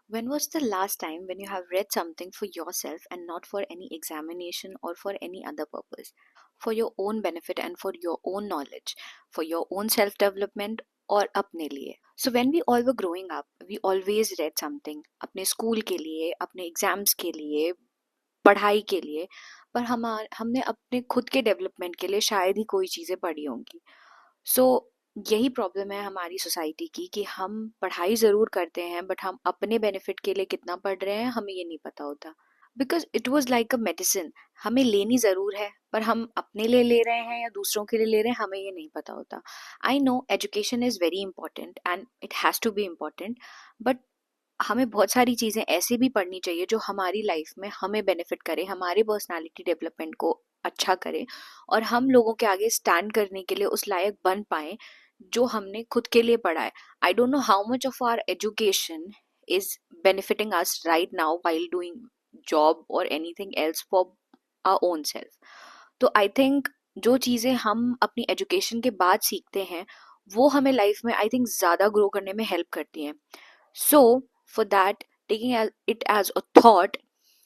When was the last time when you have read something for yourself and not for any examination or for any other purpose? For your own benefit and for your own knowledge, for your own self development और अपने लिए. So when we all were growing up, we always read something अपने school के लिए, अपने exams के लिए, पढ़ाई के लिए, पर हमने अपने खुद के डेवलपमेंट के लिए शायद ही कोई चीज़ें पढ़ी होंगी. सो यही प्रॉब्लम है हमारी सोसाइटी की कि हम पढ़ाई ज़रूर करते हैं बट हम अपने बेनिफिट के लिए कितना पढ़ रहे हैं हमें ये नहीं पता होता. Because it was like a medicine. हमें लेनी ज़रूर है पर हम अपने लिए ले रहे हैं या दूसरों के लिए ले रहे हैं हमें ये नहीं पता होता. I know education is very important and it has to be important, but हमें बहुत सारी चीज़ें ऐसे भी पढ़नी चाहिए जो हमारी लाइफ में हमें बेनिफिट करे, हमारे पर्सनालिटी डेवलपमेंट को अच्छा करे और हम लोगों के आगे स्टैंड करने के लिए उस लायक बन पाए जो हमने खुद के लिए पढ़ा है. I don't know how much of our education is benefiting us right now while doing job और anything else for our own self. तो आई थिंक जो चीज़ें हम अपनी एजुकेशन के बाद सीखते हैं वो हमें लाइफ में आई थिंक ज़्यादा ग्रो करने में हेल्प करती हैं. So for that, taking it as a thought,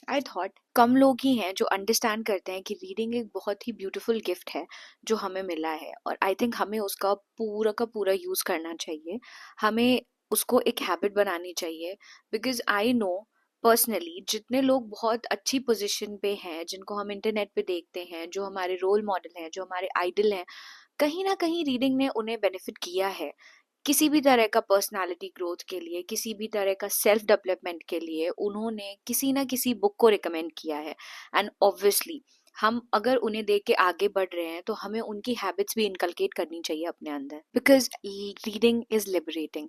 I thought कम लोग ही हैं जो अंडरस्टैंड करते हैं कि रीडिंग एक बहुत ही ब्यूटीफुल गिफ्ट है जो हमें मिला है और आई थिंक हमें उसका पूरा का पूरा यूज़ करना चाहिए. हमें उसको एक हैबिट बनानी चाहिए. बिकॉज आई नो पर्सनली जितने लोग बहुत अच्छी पोजीशन पे हैं, जिनको हम इंटरनेट पे देखते हैं, जो हमारे रोल मॉडल हैं, जो हमारे आइडल हैं, कहीं ना कहीं रीडिंग ने उन्हें बेनिफिट किया है किसी भी तरह का पर्सनालिटी ग्रोथ के लिए, किसी भी तरह का सेल्फ डेवलपमेंट के लिए उन्होंने किसी ना किसी बुक को रिकमेंड किया है. एंड ऑब्वियसली हम अगर उन्हें देख के आगे बढ़ रहे हैं तो हमें उनकी हैबिट्स भी इनकलकेट करनी चाहिए अपने अंदर. Because reading is liberating.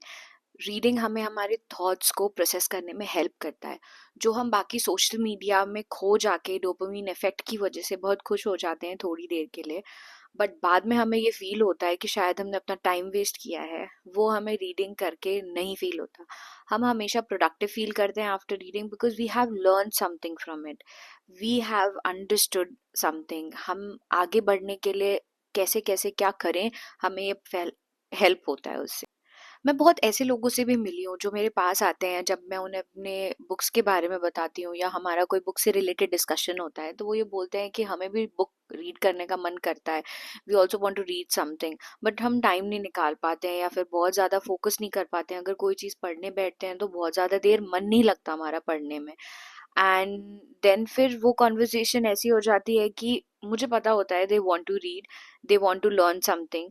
Reading हमें हमारे थॉट्स को प्रोसेस करने में हेल्प करता है. जो हम बाकी सोशल मीडिया में खो जाके डोपामिन इफेक्ट की वजह से बहुत खुश हो जाते हैं थोड़ी देर के लिए, बट बाद में हमें ये फील होता है कि शायद हमने अपना टाइम वेस्ट किया है, वो हमें रीडिंग करके नहीं फील होता. हम हमेशा प्रोडक्टिव फील करते हैं after reading because we have learn something from it, we have understood something. हम आगे बढ़ने के लिए कैसे कैसे क्या करें हमें ये हेल्प होता है उससे. मैं बहुत ऐसे लोगों से भी मिली हूँ जो मेरे पास आते हैं जब मैं उन्हें अपने बुक्स के बारे में बताती हूँ या हमारा कोई बुक से रिलेटेड डिस्कशन होता है तो वो ये बोलते हैं कि हमें भी बुक रीड करने का मन करता है, we also want to read something, but हम टाइम नहीं निकाल पाते हैं या फिर बहुत ज़्यादा फोकस नहीं कर पाते हैं. अगर कोई चीज़ पढ़ने बैठते हैं तो बहुत ज़्यादा देर मन नहीं लगता हमारा पढ़ने में. एंड देन फिर वो कॉन्वर्जेशन ऐसी हो जाती है कि मुझे पता होता है they want to read, they want to learn something,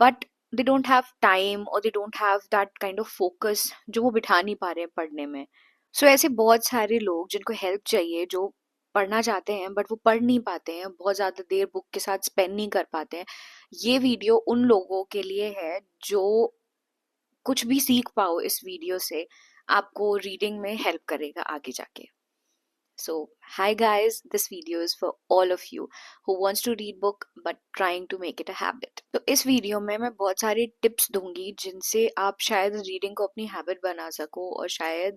but they don't have time or they don't have that kind of focus जो वो बिठा नहीं पा रहे हैं पढ़ने में. सो ऐसे बहुत सारे लोग जिनको हेल्प चाहिए, जो पढ़ना चाहते हैं बट वो पढ़ नहीं पाते हैं, बहुत ज़्यादा देर बुक के साथ स्पेंड नहीं कर पाते हैं, ये वीडियो उन लोगों के लिए है जो कुछ भी सीख पाओ इस वीडियो से, आपको रीडिंग में हेल्प करेगा आगे जाके. So, hi guys, this video is for all of you who wants to read book but trying to make it a habit. तो इस वीडियो में मैं बहुत सारी टिप्स दूंगी जिनसे आप शायद रीडिंग को अपनी हैबिट बना सको और शायद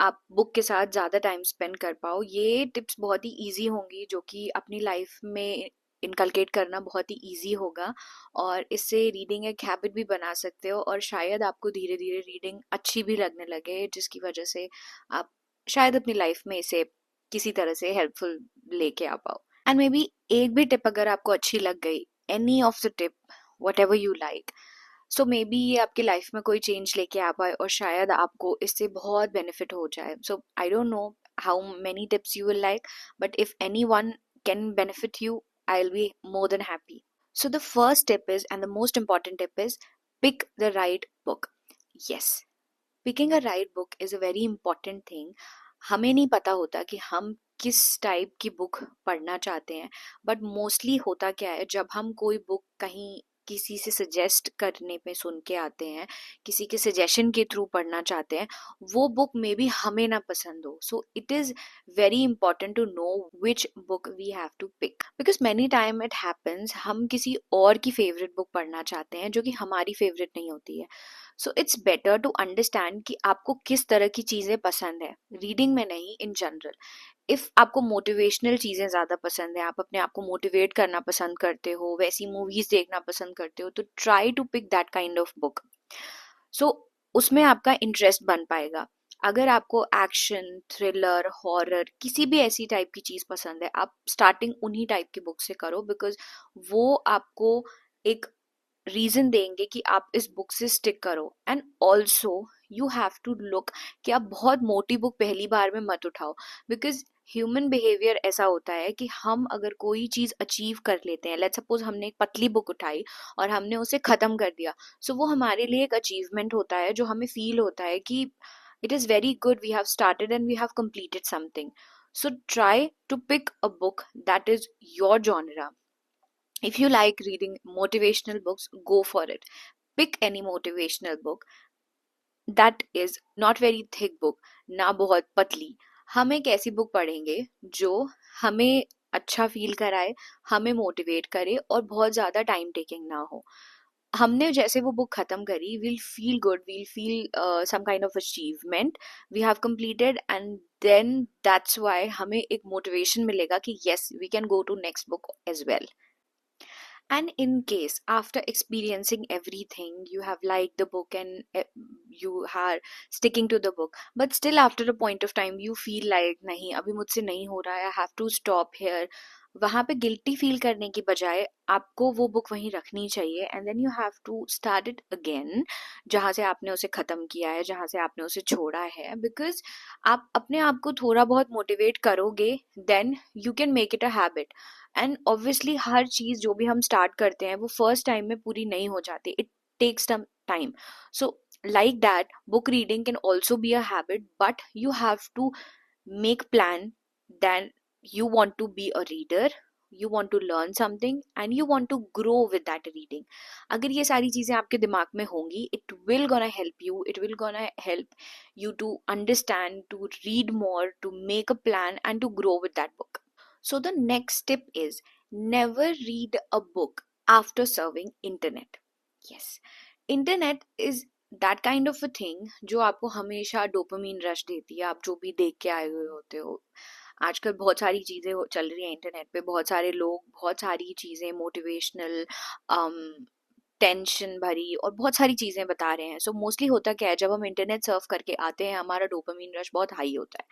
आप बुक के साथ ज़्यादा टाइम स्पेंड कर पाओ. ये टिप्स बहुत ही इजी होंगी जो कि अपनी लाइफ में इनकलकेट करना बहुत ही इजी होगा और इससे रीडिंग एक हैबिट भी बना सकते हो और शायद आपको धीरे धीरे रीडिंग अच्छी भी लगने लगे जिसकी वजह से आप शायद अपनी लाइफ में इसे किसी तरह से हेल्पफुल लेके आ पाओ. एंड मे बी एक भी टिप अगर आपको अच्छी लग गई, any of the tip, what ever you like, so may be ये आपकी लाइफ में कोई चेंज लेके आ पाए और शायद आपको इससे बहुत बेनिफिट हो जाए. So I don't know how many tips you will like, but if anyone can benefit you, I'll be more than happy. So the first tip is, and the most important tip is, pick the right book. Yes, picking a right book is a very important thing. हमें नहीं पता होता कि हम किस type की book पढ़ना चाहते हैं, बट मोस्टली होता क्या है जब हम कोई बुक कहीं किसी से सजेस्ट करने पे सुन के आते हैं, किसी के सजेशन के थ्रू पढ़ना चाहते हैं, वो बुक में भी हमें ना पसंद हो. So it is very important to know which book we have to pick because many time it happens हम किसी और की फेवरेट बुक पढ़ना चाहते हैं जो कि हमारी फेवरेट नहीं होती है. So it's better to understand कि आपको किस तरह की चीज़ें पसंद है, रीडिंग में नहीं, इन जनरल. इफ़ आपको मोटिवेशनल चीज़ें ज़्यादा पसंद है, आप अपने आप को मोटिवेट करना पसंद करते हो, वैसी मूवीज़ देखना पसंद करते हो, तो try to pick that kind of book. So उसमें आपका इंटरेस्ट बन पाएगा. अगर आपको एक्शन, थ्रिलर, हॉरर, किसी भी ऐसी टाइप की चीज पसंद है, आप स्टार्टिंग उन्हीं टाइप की बुक से करो, बिकॉज वो आपको एक रीजन देंगे कि आप इस बुक से स्टिक करो। And also you have to look कि आप बहुत मोटी बुक पहली बार में मत उठाओ, बिकॉज ह्यूमन बिहेवियर ऐसा होता है कि हम अगर कोई चीज अचीव कर लेते हैं, लेट्स सपोज हमने एक पतली बुक उठाई और हमने उसे खत्म कर दिया, सो वो हमारे लिए एक अचीवमेंट होता है, जो हमें फील होता है कि it is very good, we have started and we have completed something. So try to pick a book that is your genre. If you like reading motivational books, go for it. Pick any motivational book that is not very thick book, ना बहुत पतली. हम एक ऐसी book पढ़ेंगे जो हमें अच्छा फील कराए, हमें मोटिवेट करे और बहुत ज़्यादा टाइम टेकिंग ना हो. हमने जैसे वो बुक खत्म करी, we'll feel good, we'll feel some kind of achievement we have completed, and then that's why हमें एक motivation मिलेगा कि yes, we can go to next book as well. And in case after experiencing everything, you have liked the book and you are sticking to the book, but still after a point of time you feel like नहीं अभी मुझसे नहीं हो रहा है, I have to stop here, वहां पे guilty feel करने की बजाय आपको वो बुक वहीं रखनी चाहिए, and then you have to start it again जहां से आपने उसे खत्म किया है, जहां से आपने उसे छोड़ा है. बिकॉज आप अपने आप को थोड़ा बहुत मोटिवेट करोगे, then you can make it a habit. And obviously हर चीज जो भी हम स्टार्ट करते हैं वो फर्स्ट टाइम में पूरी नहीं हो जाती, it takes some time. So like that, book reading can also be a habit, but you have to make plan that you want to be a reader, you want to learn something and you want to grow with that reading. अगर ये सारी चीजें आपके दिमाग में होंगी, it will gonna help you, it will gonna help you to understand, to read more, to make a plan and to grow with that book. So the next tip is never read a book after serving internet. Yes, internet is that kind of a thing जो आपको हमेशा dopamine rush देती है, आप जो भी देख के आए हुए होते हो. आजकल बहुत सारी चीज़ें चल रही हैं इंटरनेट पे, बहुत सारे लोग बहुत सारी चीज़ें मोटिवेशनल, टेंशन भरी और बहुत सारी चीज़ें बता रहे हैं. सो मोस्टली होता क्या है, जब हम इंटरनेट सर्फ करके आते हैं हमारा डोपामीन रश बहुत हाई होता है,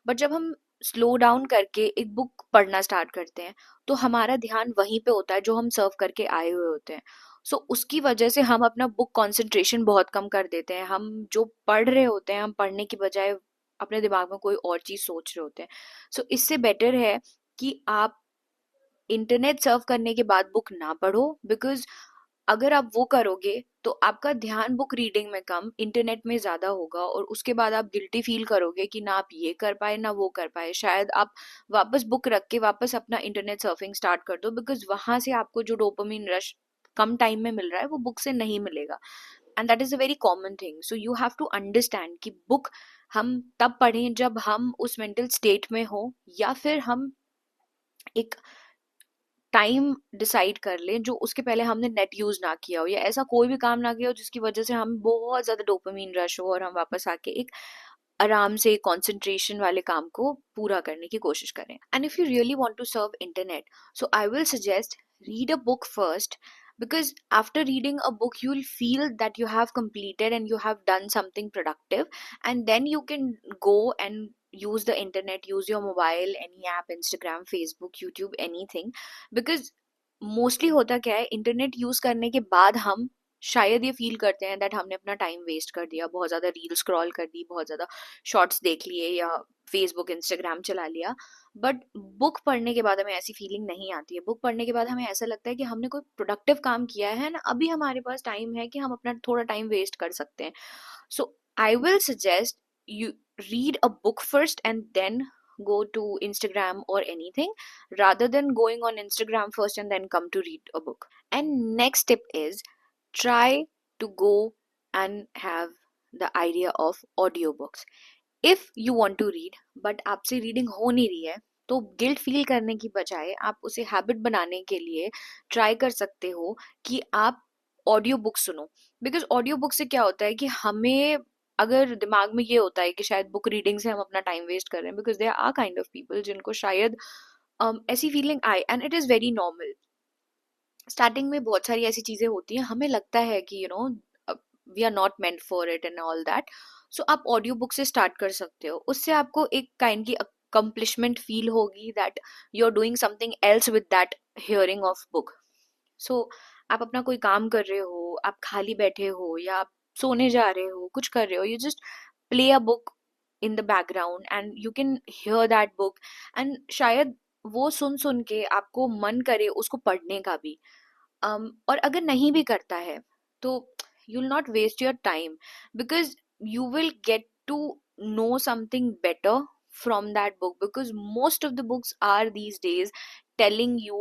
बट जब हम स्लो डाउन करके एक बुक पढ़ना स्टार्ट करते हैं तो हमारा ध्यान वहीं पे होता है जो हम सर्व करके आए हुए होते हैं. सो उसकी वजह से हम अपना बुक कंसंट्रेशन बहुत कम कर देते हैं. हम जो पढ़ रहे होते हैं, हम पढ़ने की बजाय अपने दिमाग में कोई और चीज सोच रहे होते हैं. सो इससे बेटर है कि आप इंटरनेट सर्व करने के बाद बुक ना पढ़ो, बिकॉज अगर आप वो करोगे तो आपका ध्यान बुक रीडिंग में कम, इंटरनेट में ज्यादा होगा, और उसके बाद आप गिल्टी फील करोगे कि ना आप ये कर पाए ना वो कर पाए. शायद आप वापस बुक रख के वापस अपना इंटरनेट सर्फिंग स्टार्ट कर दो, बिकॉज वहां से आपको जो डोपामिन रश कम टाइम में मिल रहा है वो बुक से नहीं मिलेगा. And that is a very common thing. So you have to understand कि बुक हम तब पढ़ें जब हम उस मेंटल स्टेट में हो, या फिर हम एक टाइम डिसाइड कर लें जो उसके पहले हमने नेट यूज ना किया हो, या ऐसा कोई भी काम ना किया हो जिसकी वजह से हम बहुत ज्यादा डोपामीन रश हो और हम वापस आके एक आराम से कंसंट्रेशन वाले काम को पूरा करने की कोशिश करें. And if you really want to surf internet, so I will suggest read a book first, because after reading a book you'll feel that you have completed and you have done something productive, and then you can go and use the internet, use your mobile, any app, Instagram, Facebook, YouTube, anything. because mostly होता क्या है, internet use करने के बाद हम शायद ये feel करते हैं दैट हमने अपना टाइम वेस्ट कर दिया, बहुत ज्यादा रील स्क्रॉल कर दी, बहुत ज्यादा शॉर्ट्स देख लिए या फेसबुक इंस्टाग्राम चला लिया. बट बुक पढ़ने के बाद हमें ऐसी फीलिंग नहीं आती है. बुक पढ़ने के बाद हमें ऐसा लगता है कि हमने कोई प्रोडक्टिव काम किया है ना, अभी हमारे पास टाइम है कि हम अपना थोड़ा टाइम वेस्ट कर सकते हैं. So I will suggest you read a book first and then go to Instagram or anything, rather than going on Instagram first and then come to read a book. And next tip is try to go and have the idea of audiobooks. If you want to read but आपसे reading हो नहीं रही है, तो guilt feel करने की बजाय आप उसे हैबिट बनाने के लिए ट्राई कर सकते हो कि आप ऑडियो बुक सुनो. बिकॉज ऑडियो बुक से क्या होता है कि हमें अगर दिमाग में ये होता है कि शायद बुक रीडिंग से हम अपना टाइम वेस्ट कर रहे हैं, because they are kind of people जिनको शायद ऐसी फीलिंग आए, and it is very normal. Starting में बहुत सारी ऐसी चीज़ें होती हैं, हमें लगता है कि we are not meant for it and all that. So आप ऑडियो बुक से स्टार्ट कर सकते हो. उससे आपको एक काइंड की अकम्पलिशमेंट फील होगी that you are doing something else with that hearing of book. So आप अपना कोई काम कर रहे हो, आप खाली बैठे हो या आप सोने जा रहे हो, कुछ कर रहे हो, you just play a book in the background and you can hear that book. And शायद वो सुन सुन के आपको मन करे उसको पढ़ने का भी. और अगर नहीं भी करता है तो you will not waste your time, because you will get to know something better from that book, because most of the books are these days telling you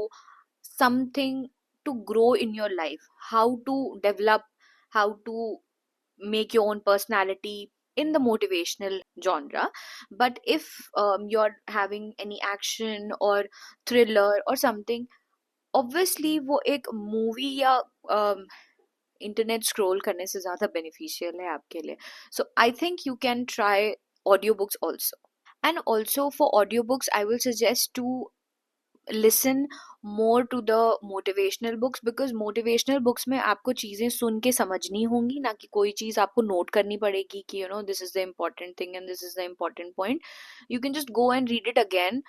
something to grow in your life, how to develop, how to make your own personality in the motivational genre. But if you're having any action or thriller or something, obviously वो एक movie या internet scroll करने से ज़्यादा beneficial है आपके लिए. So I think you can try audio books also. And also for audio books I will suggest to listen more to the motivational books, because motivational books में आपको चीज़ें सुन के समझनी होंगी, ना कि कोई चीज़ आपको नोट करनी पड़ेगी कि this is the important thing and this is the important point. You can just go and read it again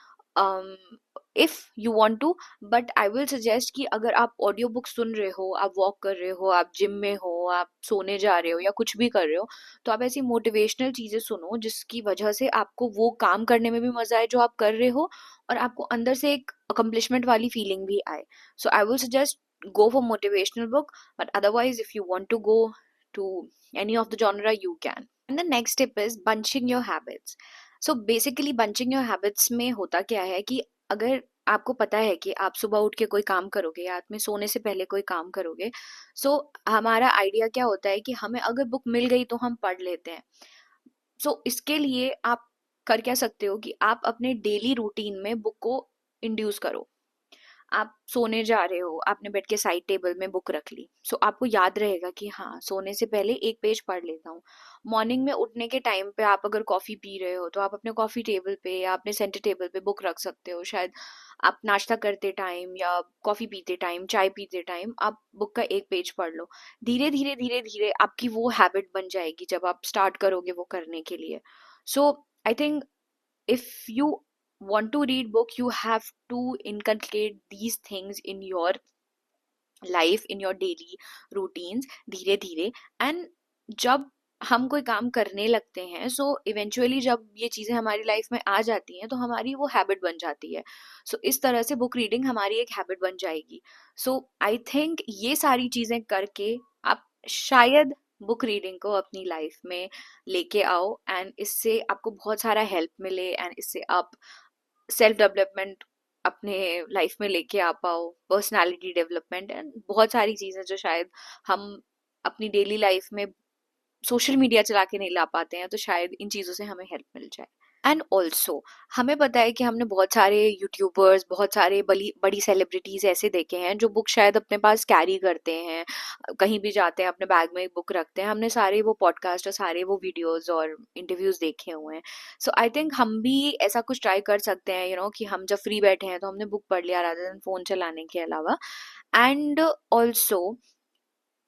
if you want to. But I will suggest कि अगर आप ऑडियो बुक सुन रहे हो, आप वॉक कर रहे हो, आप जिम में हो, आप सोने जा रहे हो या कुछ भी कर रहे हो, तो आप ऐसी मोटिवेशनल चीज़ें सुनो जिसकी वजह से आपको वो काम करने में भी मजा आए जो आप कर रहे हो, और आपको अंदर से एक अकम्पलिशमेंट वाली फीलिंग भी आए. So I will suggest go for motivational book, but otherwise if you want to go to any of the genre you can. And the next tip is bunching your habits. So basically bunching your habits में होता क्या है कि अगर आपको पता है कि आप सुबह उठ के कोई काम करोगे या में सोने से पहले कोई काम करोगे, सो हमारा आइडिया क्या होता है कि हमें अगर बुक मिल गई तो हम पढ़ लेते हैं. सो इसके लिए आप कर क्या सकते हो कि आप अपने डेली रूटीन में बुक को इंड्यूस करो. आप सोने जा रहे हो, आपने बेड के साइड टेबल में बुक रख ली, सो आपको याद रहेगा कि हाँ सोने से पहले एक पेज पढ़ लेता हूँ. मॉर्निंग में उठने के टाइम पे आप अगर कॉफ़ी पी रहे हो तो आप अपने कॉफ़ी टेबल पे या अपने सेंटर टेबल पे बुक रख सकते हो. शायद आप नाश्ता करते टाइम या कॉफ़ी पीते टाइम, चाय पीते टाइम आप बुक का एक पेज पढ़ लो. धीरे धीरे धीरे धीरे आपकी वो हैबिट बन जाएगी जब आप स्टार्ट करोगे वो करने के लिए. So I think if you want to read book, you have to inculcate these things in your life, in your daily routines, धीरे धीरे. एंड जब हम कोई काम करने लगते हैं, सो इवेंचुअली जब ये चीज़ें हमारी लाइफ में आ जाती हैं तो हमारी वो हैबिट बन जाती है. सो इस तरह से बुक रीडिंग हमारी एक हैबिट बन जाएगी. सो आई थिंक ये सारी चीज़ें करके आप शायद बुक रीडिंग को अपनी लाइफ में लेके आओ, एंड इससे आपको बहुत सारा हेल्प मिले, एंड इससे आप सेल्फ डेवलपमेंट अपने लाइफ में लेके आ पाओ, पर्सनालिटी डेवलपमेंट एंड बहुत सारी चीज़ें जो शायद हम अपनी डेली लाइफ में सोशल मीडिया चला के नहीं ला पाते हैं, तो शायद इन चीज़ों से हमें हेल्प मिल जाए. एंड ऑल्सो हमें पता है कि हमने बहुत सारे यूट्यूबर्स, बहुत सारे बड़ी बड़ी सेलिब्रिटीज ऐसे देखे हैं जो बुक शायद अपने पास कैरी करते हैं, कहीं भी जाते हैं अपने बैग में एक बुक रखते हैं. हमने सारे वो पॉडकास्ट और सारे वो वीडियोस और इंटरव्यूज देखे हुए हैं. सो आई थिंक हम भी ऐसा कुछ ट्राई कर सकते हैं, कि हम जब फ्री बैठे हैं तो हमने बुक पढ़ लिया रादर देन फोन चलाने के अलावा. एंड ऑल्सो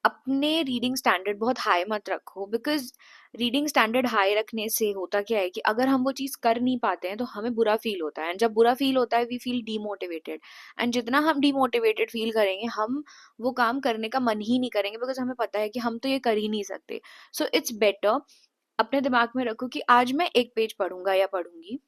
अपने रीडिंग स्टैंडर्ड बहुत हाई मत रखो, बिकॉज रीडिंग स्टैंडर्ड हाई रखने से होता क्या है कि अगर हम वो चीज़ कर नहीं पाते हैं तो हमें बुरा फील होता है, एंड जब बुरा फील होता है वी फील डीमोटिवेटेड. एंड जितना हम डीमोटिवेटेड फील करेंगे हम वो काम करने का मन ही नहीं करेंगे, बिकॉज हमें पता है कि हम तो ये कर ही नहीं सकते. सो इट्स बेटर अपने दिमाग में रखो कि आज मैं एक पेज पढ़ूंगा या पढ़ूंगी,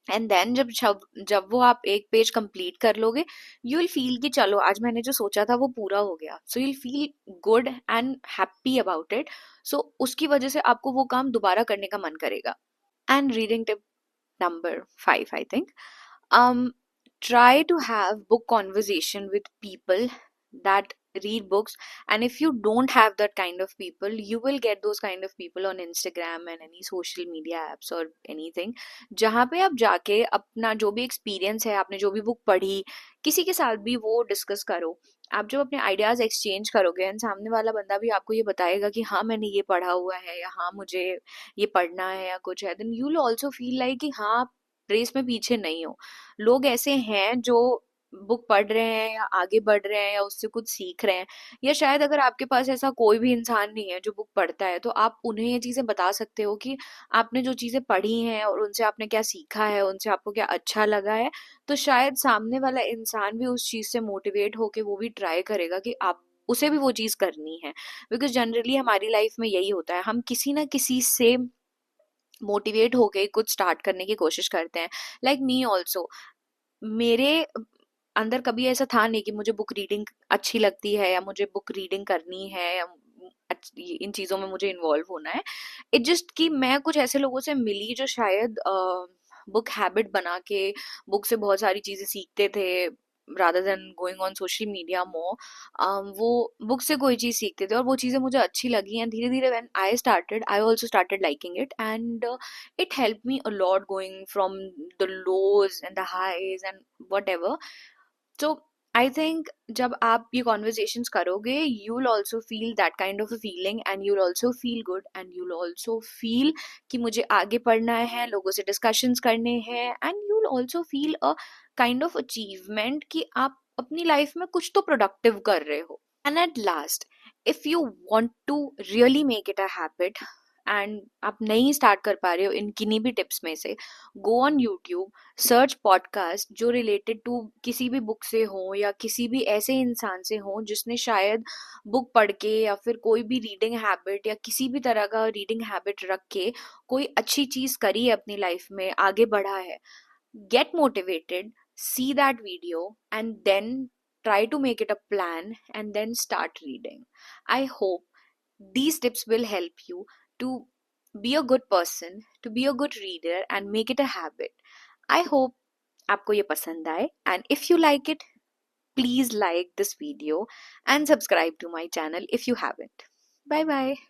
एंड देन जब जब जब वो आप एक पेज कंप्लीट कर लोगे, यू विल फील कि चलो आज मैंने जो सोचा था वो पूरा हो गया. So you will feel good and happy about it. So उसकी वजह से आपको वो काम दोबारा करने का मन करेगा. And reading tip number 5, I think, try to have book conversation with people that read books. And if you don't have that kind of people, you will get those kind of people on Instagram and any social media apps or anything, जहाँ पे आप जाके अपना जो भी experience है, आपने जो भी बुक पढ़ी, किसी के साथ भी वो डिस्कस करो. आप जब अपने आइडियाज एक्सचेंज करोगे एंड सामने वाला बंदा भी आपको ये बताएगा कि हाँ मैंने ये पढ़ा हुआ है या हाँ मुझे ये पढ़ना है या कुछ है, then you will also feel like कि हाँ आप रेस में पीछे नहीं हो. लोग ऐसे हैं जो बुक पढ़ रहे हैं या आगे बढ़ रहे हैं या उससे कुछ सीख रहे हैं, या शायद अगर आपके पास ऐसा कोई भी इंसान नहीं है जो बुक पढ़ता है, तो आप उन्हें ये चीजें बता सकते हो कि आपने जो चीजें पढ़ी हैं और उनसे आपने क्या सीखा है, उनसे आपको क्या अच्छा लगा है। तो शायद सामने वाला इंसान भी उस चीज से मोटिवेट होके वो भी ट्राई करेगा कि आप उसे भी वो चीज करनी है। बिकॉज जनरली हमारी लाइफ में यही होता है, हम किसी ना किसी से मोटिवेट होके कुछ स्टार्ट करने की कोशिश करते हैं। लाइक मी ऑल्सो, मेरे अंदर कभी ऐसा था नहीं कि मुझे बुक रीडिंग अच्छी लगती है या मुझे बुक रीडिंग करनी है या इन चीजों में मुझे इन्वॉल्व होना है। इट जस्ट कि मैं कुछ ऐसे लोगों से मिली जो शायद बुक हैबिट बना के बुक से बहुत सारी चीजें सीखते थे, rather than going on social media more. वो बुक से कोई चीज सीखते थे और वो चीजें मुझे अच्छी लगी, एंड धीरे धीरे when I also started liking it, and it helped me a lot going from the lows and the highs and whatever. So I think जब आप ये conversations करोगे, you'll also feel that kind of a feeling and you'll also feel good and you'll also feel कि मुझे आगे पढ़ना है, लोगों से discussions करने हैं, and you'll also feel a kind of achievement कि आप अपनी life में कुछ तो productive कर रहे हो। And at last, if you want to really make it a habit and आप नहीं स्टार्ट कर पा रहे हो इन किन्हीं भी टिप्स में से, go on YouTube, search podcast जो रिलेटेड टू किसी भी बुक से हो या किसी भी ऐसे इंसान से हो जिसने शायद बुक पढ़ के या फिर कोई भी रीडिंग हैबिट या किसी भी तरह का रीडिंग हैबिट रख के कोई अच्छी चीज करी है अपनी लाइफ में, आगे बढ़ा है। Get motivated, see that video, and then try to make it a plan and then start reading. I hope these tips will help you to be a good person, to be a good reader, and make it a habit. I hope आपको ये पसंद आए, and if you like it, please like this video and subscribe to my channel if you haven't. Bye bye.